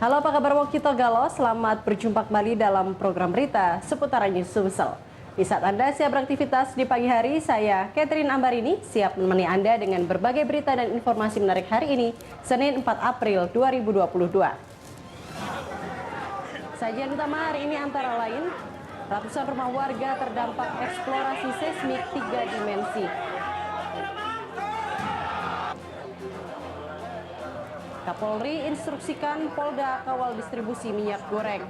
Halo, apa kabar Wokito Galo? Selamat berjumpa kembali dalam program berita seputaran News Sumsel. Di saat Anda siap beraktivitas di pagi hari, saya Catherine Ambarini siap menemani Anda dengan berbagai berita dan informasi menarik hari ini, Senin 4 April 2022. Sajian utama hari ini antara lain, ratusan rumah warga terdampak eksplorasi seismik 3 dimensi. Kapolri instruksikan Polda kawal distribusi minyak goreng.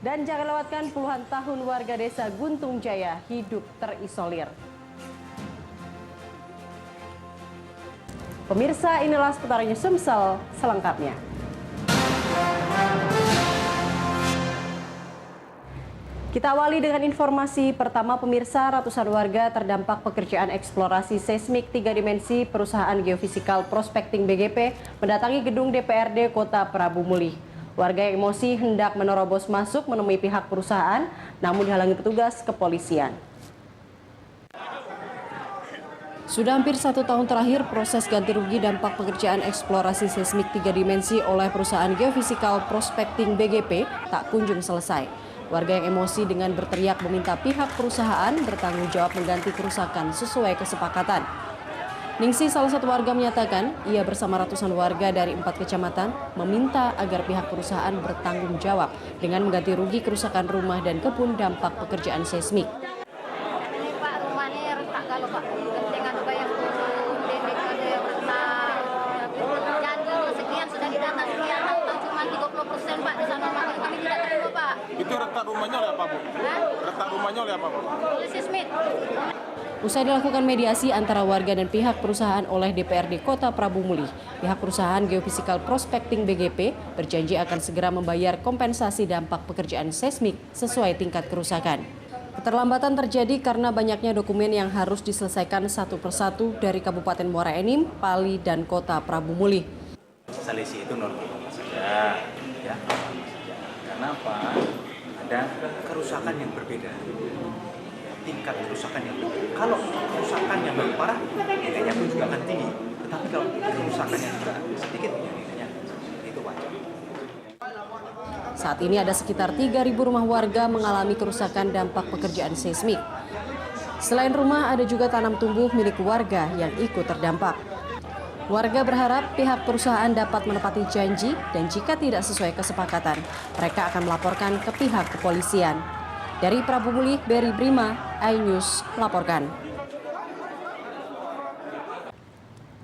Dan jangan lewatkan puluhan tahun warga desa Guntung Jaya hidup terisolir. Pemirsa, inilah seputaran News Sumsel selengkapnya. Kita awali dengan informasi pertama, pemirsa. Ratusan warga terdampak pekerjaan eksplorasi seismik 3 dimensi perusahaan geofisikal Prospecting BGP mendatangi gedung DPRD Kota Prabu Mulih. Warga yang emosi hendak menerobos masuk menemui pihak perusahaan, namun dihalangi petugas kepolisian. Sudah hampir 1 tahun terakhir proses ganti rugi dampak pekerjaan eksplorasi seismik 3 dimensi oleh perusahaan geofisikal Prospecting BGP tak kunjung selesai. Warga yang emosi dengan berteriak meminta pihak perusahaan bertanggung jawab mengganti kerusakan sesuai kesepakatan. Ningsi, salah satu warga, menyatakan ia bersama ratusan warga dari 4 kecamatan meminta agar pihak perusahaan bertanggung jawab dengan mengganti rugi kerusakan rumah dan kebun dampak pekerjaan seismik. Ini Pak, rumah ini retak kalau Pak, dengan apa yang turun, debit ada yang retak. Jadi sekian sudah didata sekian, atau cuma 30% Pak di sana, makanya kami tidak terima Pak. Itu retak rumahnya oleh apa, Bu? Retak rumahnya oleh apa, Bu? Oleh seismik. Usai dilakukan mediasi antara warga dan pihak perusahaan oleh DPRD Kota Prabu Mulih, pihak perusahaan geofisikal Prospecting BGP berjanji akan segera membayar kompensasi dampak pekerjaan seismik sesuai tingkat kerusakan. Keterlambatan terjadi karena banyaknya dokumen yang harus diselesaikan satu persatu dari Kabupaten Muara Enim, Pali, dan Kota Prabu Mulih. Selisih itu normal saja, ya. Karena apa? Ada kerusakan yang berbeda, tingkat kerusakan yang berbeda. Kalau kerusakan yang lebih parah, nilainya pun juga akan tinggi. Tetapi kalau kerusakan yang juga sedikit, nilainya itu wajar. Saat ini ada sekitar 3.000 rumah warga mengalami kerusakan dampak pekerjaan seismik. Selain rumah, ada juga tanam tumbuh milik warga yang ikut terdampak. Warga berharap pihak perusahaan dapat menepati janji dan jika tidak sesuai kesepakatan, mereka akan melaporkan ke pihak kepolisian. Dari Prabu Mulih, Berry Brima, iNews melaporkan.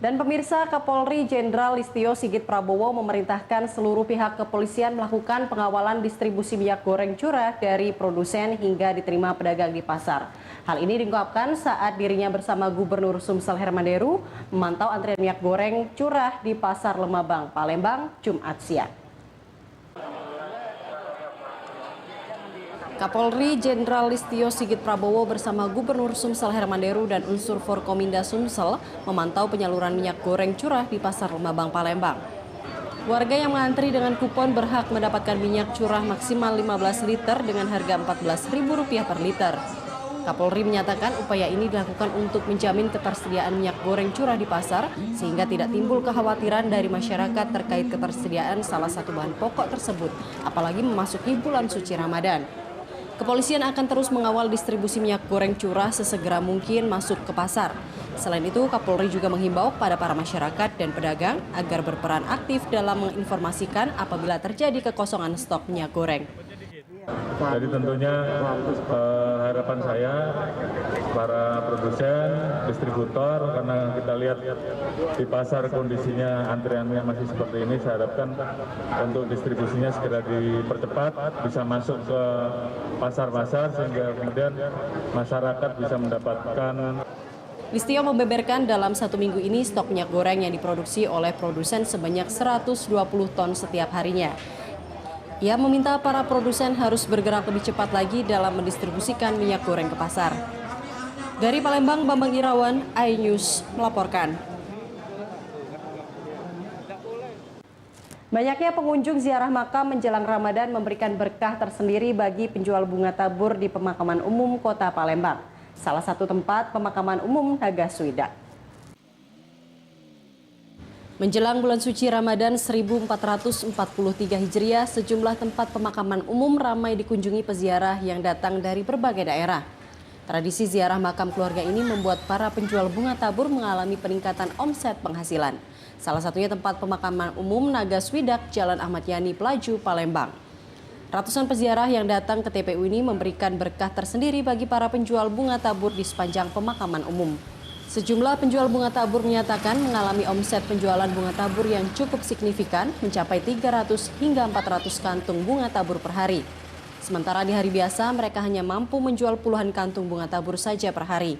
Dan pemirsa, Kapolri Jenderal Listio Sigit Prabowo memerintahkan seluruh pihak kepolisian melakukan pengawalan distribusi minyak goreng curah dari produsen hingga diterima pedagang di pasar. Hal ini diungkapkan saat dirinya bersama Gubernur Sumsel Herman Deru memantau antrian minyak goreng curah di Pasar Lemabang, Palembang, Jumat siang. Kapolri Jenderal Listio Sigit Prabowo bersama Gubernur Sumsel Herman Deru dan unsur Forkominda Sumsel memantau penyaluran minyak goreng curah di Pasar Lemabang, Palembang. Warga yang mengantri dengan kupon berhak mendapatkan minyak curah maksimal 15 liter dengan harga Rp14.000 per liter. Kapolri menyatakan upaya ini dilakukan untuk menjamin ketersediaan minyak goreng curah di pasar sehingga tidak timbul kekhawatiran dari masyarakat terkait ketersediaan salah satu bahan pokok tersebut, apalagi memasuki bulan suci Ramadan. Kepolisian akan terus mengawal distribusi minyak goreng curah sesegera mungkin masuk ke pasar. Selain itu, Kapolri juga menghimbau pada para masyarakat dan pedagang agar berperan aktif dalam menginformasikan apabila terjadi kekosongan stok minyak goreng. Jadi tentunya harapan saya para produsen, distributor, karena kita lihat di pasar kondisinya antriannya masih seperti ini, saya harapkan untuk distribusinya segera dipercepat, bisa masuk ke pasar-pasar sehingga kemudian masyarakat bisa mendapatkan. Listio membeberkan dalam 1 minggu ini stok minyak goreng yang diproduksi oleh produsen sebanyak 120 ton setiap harinya. Ia meminta para produsen harus bergerak lebih cepat lagi dalam mendistribusikan minyak goreng ke pasar. Dari Palembang, Bambang Irawan, iNews melaporkan. Banyaknya pengunjung ziarah makam menjelang Ramadan memberikan berkah tersendiri bagi penjual bunga tabur di Pemakaman Umum Kota Palembang. salah satu tempat pemakaman umum Nagaswidak. Menjelang bulan suci Ramadan 1443 Hijriah, sejumlah tempat pemakaman umum ramai dikunjungi peziarah yang datang dari berbagai daerah. Tradisi ziarah makam keluarga ini membuat para penjual bunga tabur mengalami peningkatan omset penghasilan. Salah satunya tempat pemakaman umum Nagaswidak, Jalan Ahmad Yani, Pelaju, Palembang. Ratusan peziarah yang datang ke TPU ini memberikan berkah tersendiri bagi para penjual bunga tabur di sepanjang pemakaman umum. Sejumlah penjual bunga tabur menyatakan mengalami omset penjualan bunga tabur yang cukup signifikan, mencapai 300 hingga 400 kantung bunga tabur per hari. Sementara di hari biasa mereka hanya mampu menjual puluhan kantung bunga tabur saja per hari.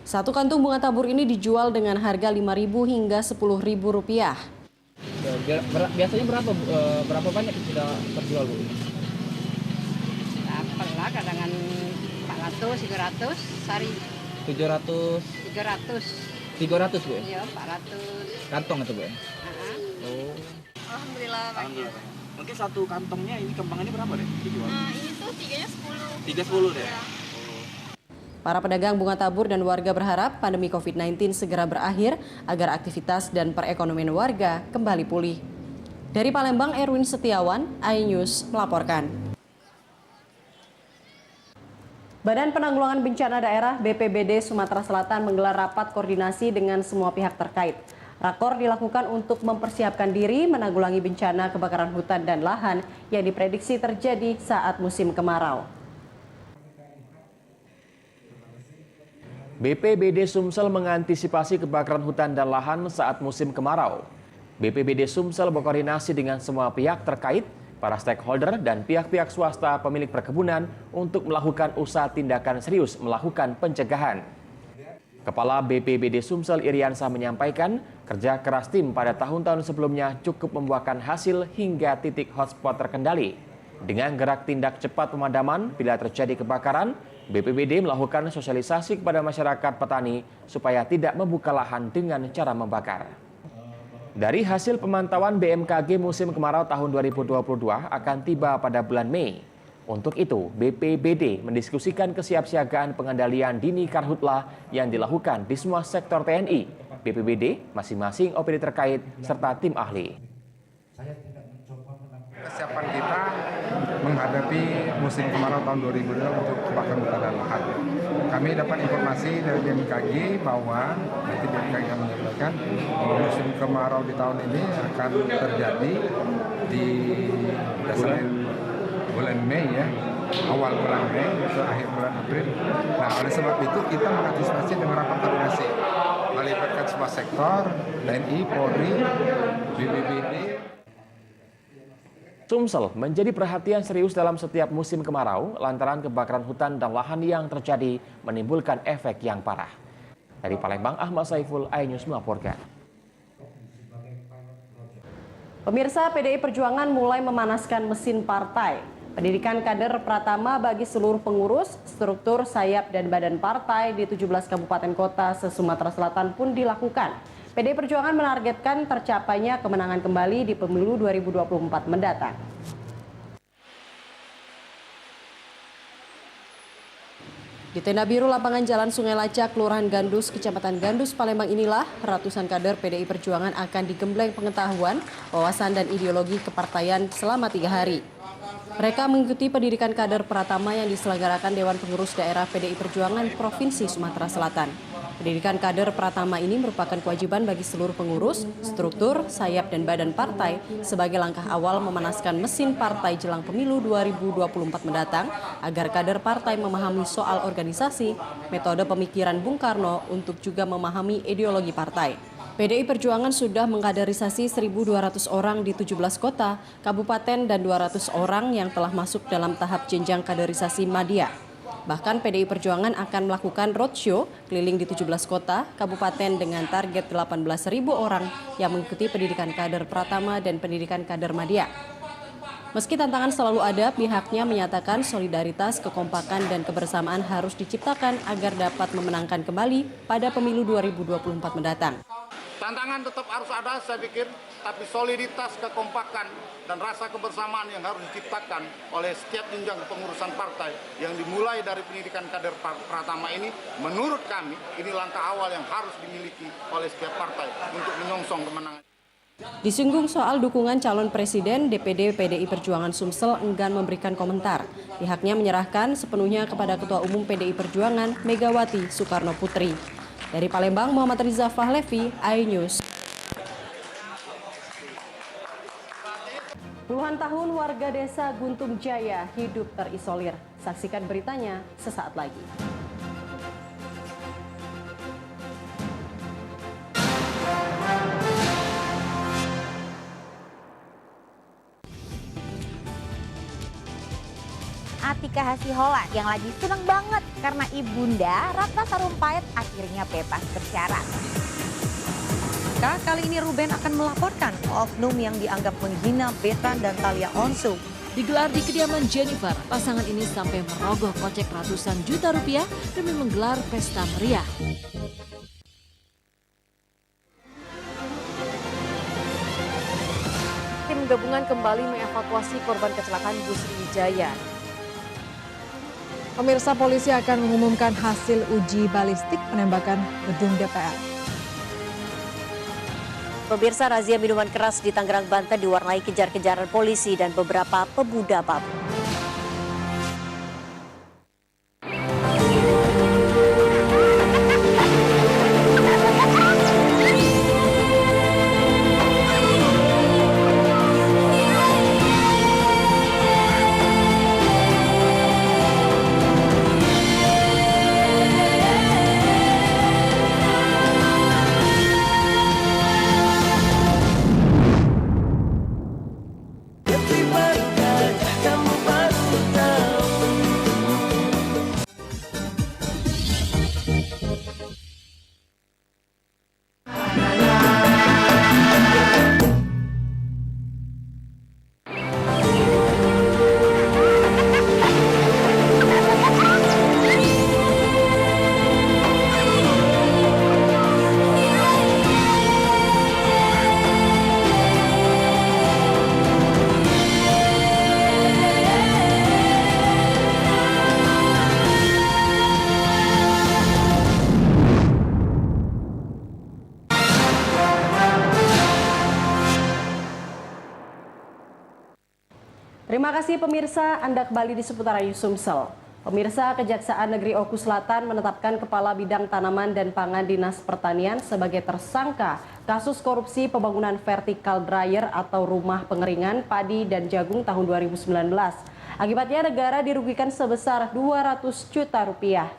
Satu kantung bunga tabur ini dijual dengan harga Rp5.000 hingga Rp10.000. Biasanya berapa banyak sudah terjual, Bu? Apalah kadang 400, 300 sehari. 700, 300. 300, Bu? Iya, 400. Kantong itu, Bu? Oh. Alhamdulillah banyak. Mungkin satu kantongnya ini kembangannya berapa deh dijual? Ini tuh 3-10. 310 deh? Ya. Para pedagang bunga tabur dan warga berharap pandemi COVID-19 segera berakhir agar aktivitas dan perekonomian warga kembali pulih. Dari Palembang, Erwin Setiawan, iNews melaporkan. Badan Penanggulangan Bencana Daerah BPBD Sumatera Selatan menggelar rapat koordinasi dengan semua pihak terkait. Rakor dilakukan untuk mempersiapkan diri menanggulangi bencana kebakaran hutan dan lahan yang diprediksi terjadi saat musim kemarau. BPBD Sumsel mengantisipasi kebakaran hutan dan lahan saat musim kemarau. BPBD Sumsel berkoordinasi dengan semua pihak terkait, para stakeholder dan pihak-pihak swasta pemilik perkebunan untuk melakukan usaha tindakan serius melakukan pencegahan. Kepala BPBD Sumsel Iriansah menyampaikan kerja keras tim pada tahun-tahun sebelumnya cukup membuahkan hasil hingga titik hotspot terkendali. Dengan gerak tindak cepat pemadaman bila terjadi kebakaran, BPBD melakukan sosialisasi kepada masyarakat petani supaya tidak membuka lahan dengan cara membakar. Dari hasil pemantauan BMKG musim kemarau tahun 2022 akan tiba pada bulan Mei. Untuk itu, BPBD mendiskusikan kesiapsiagaan pengendalian dini karhutla yang dilakukan di semua sektor TNI, BPBD, masing-masing OPD terkait, serta tim ahli. Kesiapan kita menghadapi musim kemarau tahun 2022 untuk kebakaran hutan dan lahan. Kami dapat informasi dari BMKG bahwa nanti BMKG akan menyampaikan bahwa musim kemarau di tahun ini akan terjadi di bulan Mei ya, awal bulan Mei ke akhir bulan April. Nah, oleh sebab itu kita mengantisipasi dengan rapat koordinasi melibatkan semua sektor, TNI, Polri, BPBD. Sumsel menjadi perhatian serius dalam setiap musim kemarau lantaran kebakaran hutan dan lahan yang terjadi menimbulkan efek yang parah. Dari Palembang, Ahmad Saiful, iNews melaporkan. Pemirsa, PDI Perjuangan mulai memanaskan mesin partai. Pendidikan kader pratama bagi seluruh pengurus, struktur, sayap, dan badan partai di 17 kabupaten kota se-Sumatera Selatan pun dilakukan. PDI Perjuangan menargetkan tercapainya kemenangan kembali di pemilu 2024 mendatang. Di tenda biru lapangan Jalan Sungai Lacak, Kelurahan Gandus, Kecamatan Gandus, Palembang inilah ratusan kader PDI Perjuangan akan digembleng pengetahuan, wawasan, dan ideologi kepartaian selama 3 hari. Mereka mengikuti pendidikan kader pratama yang diselenggarakan Dewan Pengurus Daerah PDI Perjuangan Provinsi Sumatera Selatan. Pendidikan kader pratama ini merupakan kewajiban bagi seluruh pengurus, struktur, sayap, dan badan partai sebagai langkah awal memanaskan mesin partai jelang pemilu 2024 mendatang agar kader partai memahami soal organisasi, metode pemikiran Bung Karno untuk juga memahami ideologi partai. PDI Perjuangan sudah mengkaderisasi 1.200 orang di 17 kota, kabupaten, dan 200 orang yang telah masuk dalam tahap jenjang kaderisasi madya. Bahkan PDI Perjuangan akan melakukan roadshow keliling di 17 kota, kabupaten dengan target 18.000 orang yang mengikuti pendidikan kader pratama dan pendidikan kader madya. Meski tantangan selalu ada, pihaknya menyatakan solidaritas, kekompakan, dan kebersamaan harus diciptakan agar dapat memenangkan kembali pada pemilu 2024 mendatang. Tantangan tetap harus ada, saya pikir, tapi soliditas, kekompakan, dan rasa kebersamaan yang harus diciptakan oleh setiap jenjang kepengurusan partai yang dimulai dari pendidikan kader Pratama ini, menurut kami, ini langkah awal yang harus dimiliki oleh setiap partai untuk menyongsong kemenangan. Disinggung soal dukungan calon presiden, DPD PDI Perjuangan Sumsel enggan memberikan komentar. Pihaknya menyerahkan sepenuhnya kepada Ketua Umum PDI Perjuangan, Megawati Soekarno Putri. Dari Palembang, Muhammad Riza Fahlevi, iNews. Puluhan tahun warga desa Guntung Jaya hidup terisolir. Saksikan beritanya sesaat lagi. Atika Hasiholan yang lagi seneng banget karena ibunda Ratna Sarumpait akhirnya bebas bersyarat. Kali ini Ruben akan melaporkan oknum yang dianggap menghina Betan dan Thalia Onsu. Digelar di kediaman Jennifer, pasangan ini sampai merogoh kocek ratusan juta rupiah demi menggelar pesta meriah. Tim gabungan kembali mengevakuasi korban kecelakaan bus Sriwijaya. Pemirsa, polisi akan mengumumkan hasil uji balistik penembakan gedung DPR. Pemirsa, razia minuman keras di Tangerang, Banten diwarnai kejar-kejaran polisi dan beberapa pemuda mabuk. Terima kasih pemirsa, Anda kembali di seputar Ayu Sumsel. Pemirsa, Kejaksaan Negeri Oku Selatan menetapkan Kepala Bidang Tanaman dan Pangan Dinas Pertanian sebagai tersangka kasus korupsi pembangunan vertical dryer atau rumah pengeringan padi dan jagung tahun 2019. Akibatnya negara dirugikan sebesar 200 juta rupiah.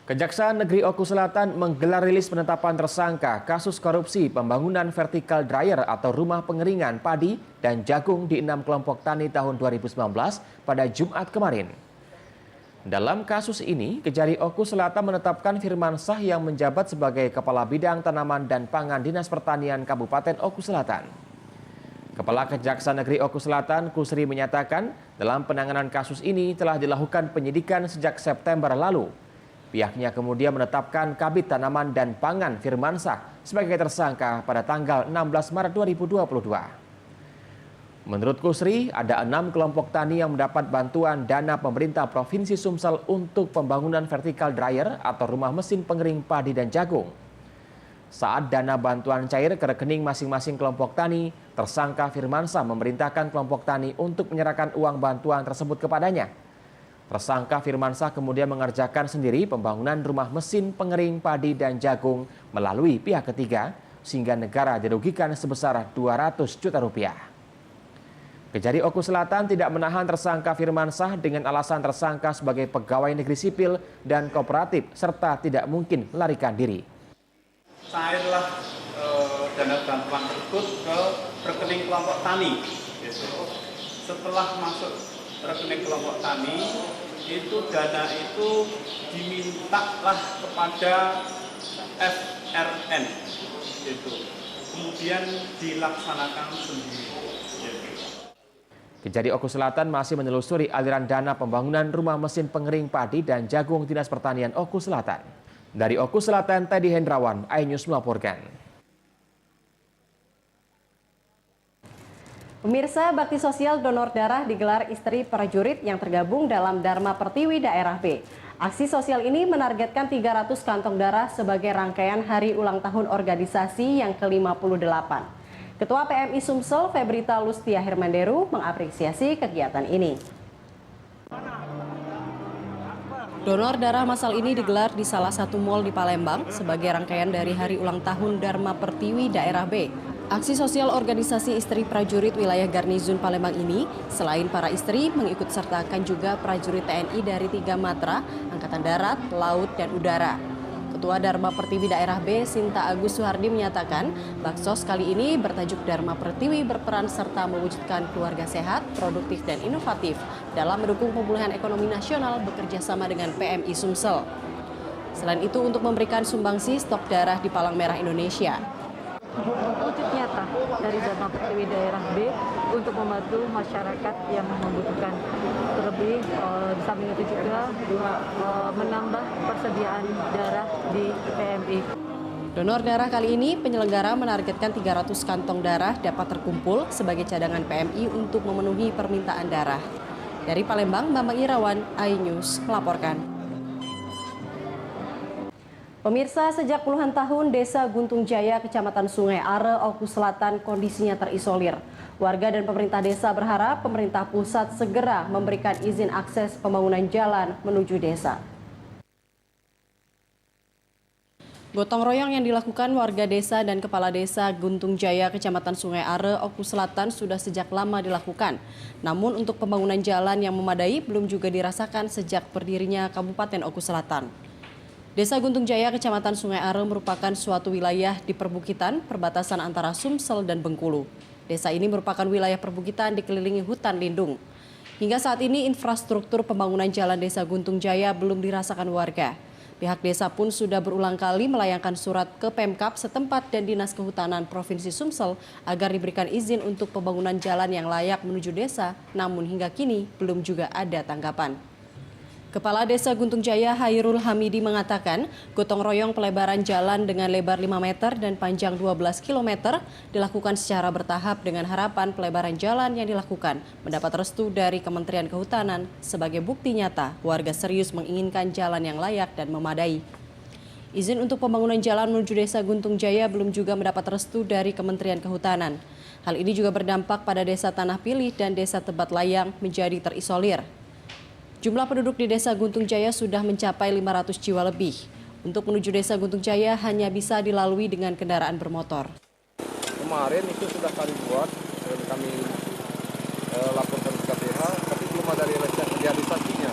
Kejaksaan Negeri Oku Selatan menggelar rilis penetapan tersangka kasus korupsi pembangunan vertical dryer atau rumah pengeringan padi dan jagung di 6 kelompok tani tahun 2019 pada Jumat kemarin. Dalam kasus ini, Kejari Oku Selatan menetapkan Firman Sah yang menjabat sebagai Kepala Bidang Tanaman dan Pangan Dinas Pertanian Kabupaten Oku Selatan. Kepala Kejaksaan Negeri Oku Selatan, Kusri, menyatakan dalam penanganan kasus ini telah dilakukan penyidikan sejak September lalu. Pihaknya kemudian menetapkan Kabid Tanaman dan Pangan Firman Sah sebagai tersangka pada tanggal 16 Maret 2022. Menurut Kusri, ada 6 kelompok tani yang mendapat bantuan dana pemerintah Provinsi Sumsel untuk pembangunan vertical dryer atau rumah mesin pengering padi dan jagung. Saat dana bantuan cair ke rekening masing-masing kelompok tani, tersangka Firman Sah memerintahkan kelompok tani untuk menyerahkan uang bantuan tersebut kepadanya. Tersangka Firman Sah kemudian mengerjakan sendiri pembangunan rumah mesin pengering padi dan jagung melalui pihak ketiga, sehingga negara dirugikan sebesar 200 juta rupiah. Kejari Oku Selatan tidak menahan tersangka Firman Sah dengan alasan tersangka sebagai pegawai negeri sipil dan kooperatif serta tidak mungkin melarikan diri. Cairlah dana bantuan tersebut ke rekening kelompok tani. Setelah masuk rekening kelompok tani, itu dana itu dimintalah kepada FRN, kemudian dilaksanakan sendiri. Kejari Oku Selatan masih menelusuri aliran dana pembangunan rumah mesin pengering padi dan jagung Dinas Pertanian Oku Selatan. Dari Oku Selatan, Teddy Hendrawan, iNews melaporkan. Pemirsa, bakti sosial donor darah digelar istri prajurit yang tergabung dalam Dharma Pertiwi Daerah B. Aksi sosial ini menargetkan 300 kantong darah sebagai rangkaian hari ulang tahun organisasi yang ke-58. Ketua PMI Sumsel, Febrita Lustia Hermanderu, mengapresiasi kegiatan ini. Donor darah massal ini digelar di salah satu mal di Palembang sebagai rangkaian dari hari ulang tahun Dharma Pertiwi Daerah B. Aksi sosial organisasi istri prajurit wilayah Garnizon Palembang ini, selain para istri, mengikut sertakan juga prajurit TNI dari 3 matra, Angkatan Darat, Laut, dan Udara. Ketua Dharma Pertiwi Daerah B, Sinta Agus Suhardi menyatakan, baksos kali ini bertajuk Dharma Pertiwi berperan serta mewujudkan keluarga sehat, produktif, dan inovatif dalam mendukung pemulihan ekonomi nasional bekerja sama dengan PMI Sumsel. Selain itu, untuk memberikan sumbangsi stok darah di Palang Merah Indonesia. Wujud nyata dari Dharma Pertiwi Daerah B untuk membantu masyarakat yang membutuhkan. Terlebih di samping itu juga menambah persediaan darah di PMI. Donor darah kali ini penyelenggara menargetkan 300 kantong darah dapat terkumpul sebagai cadangan PMI untuk memenuhi permintaan darah. Dari Palembang, Bambang Irawan, iNews melaporkan. Pemirsa, sejak puluhan tahun Desa Guntung Jaya, Kecamatan Sungai Are, Oku Selatan kondisinya terisolir. Warga dan pemerintah desa berharap pemerintah pusat segera memberikan izin akses pembangunan jalan menuju desa. Gotong royong yang dilakukan warga desa dan kepala desa Guntung Jaya, Kecamatan Sungai Are, Oku Selatan sudah sejak lama dilakukan. Namun untuk pembangunan jalan yang memadai belum juga dirasakan sejak berdirinya Kabupaten Oku Selatan. Desa Guntung Jaya, Kecamatan Sungai Are merupakan suatu wilayah di perbukitan perbatasan antara Sumsel dan Bengkulu. Desa ini merupakan wilayah perbukitan dikelilingi hutan lindung. Hingga saat ini infrastruktur pembangunan jalan Desa Guntung Jaya belum dirasakan warga. Pihak desa pun sudah berulang kali melayangkan surat ke Pemkab setempat dan Dinas Kehutanan Provinsi Sumsel agar diberikan izin untuk pembangunan jalan yang layak menuju desa, namun hingga kini belum juga ada tanggapan. Kepala Desa Guntung Jaya Hairul Hamidi mengatakan, gotong royong pelebaran jalan dengan lebar 5 meter dan panjang 12 km dilakukan secara bertahap dengan harapan pelebaran jalan yang dilakukan mendapat restu dari Kementerian Kehutanan sebagai bukti nyata warga serius menginginkan jalan yang layak dan memadai. Izin untuk pembangunan jalan menuju Desa Guntung Jaya belum juga mendapat restu dari Kementerian Kehutanan. Hal ini juga berdampak pada Desa Tanah Pilih dan Desa Tebat Layang menjadi terisolir. Jumlah penduduk di Desa Guntung Jaya sudah mencapai 500 jiwa lebih. Untuk menuju Desa Guntung Jaya hanya bisa dilalui dengan kendaraan bermotor. Kemarin itu sudah kami buat, kami laporkan ke KPH, tapi belum ada realisasinya.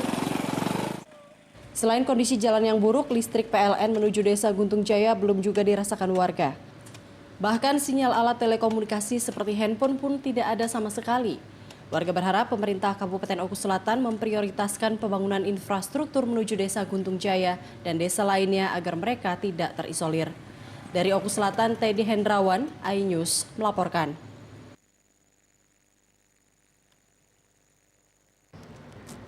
Selain kondisi jalan yang buruk, listrik PLN menuju Desa Guntung Jaya belum juga dirasakan warga. Bahkan sinyal alat telekomunikasi seperti handphone pun tidak ada sama sekali. Warga berharap pemerintah Kabupaten Oku Selatan memprioritaskan pembangunan infrastruktur menuju Desa Guntung Jaya dan desa lainnya agar mereka tidak terisolir. Dari Oku Selatan, Teddy Hendrawan, iNews melaporkan.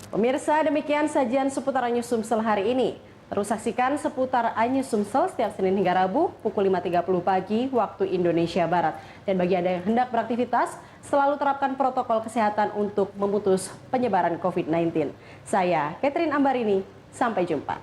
Pemirsa, demikian sajian seputar iNews Sumsel hari ini. Terus saksikan seputar iNews Sumsel setiap Senin hingga Rabu pukul 5.30 pagi waktu Indonesia Barat. Dan bagi Anda yang hendak beraktivitas, selalu terapkan protokol kesehatan untuk memutus penyebaran COVID-19. Saya Catherine Ambarini, sampai jumpa.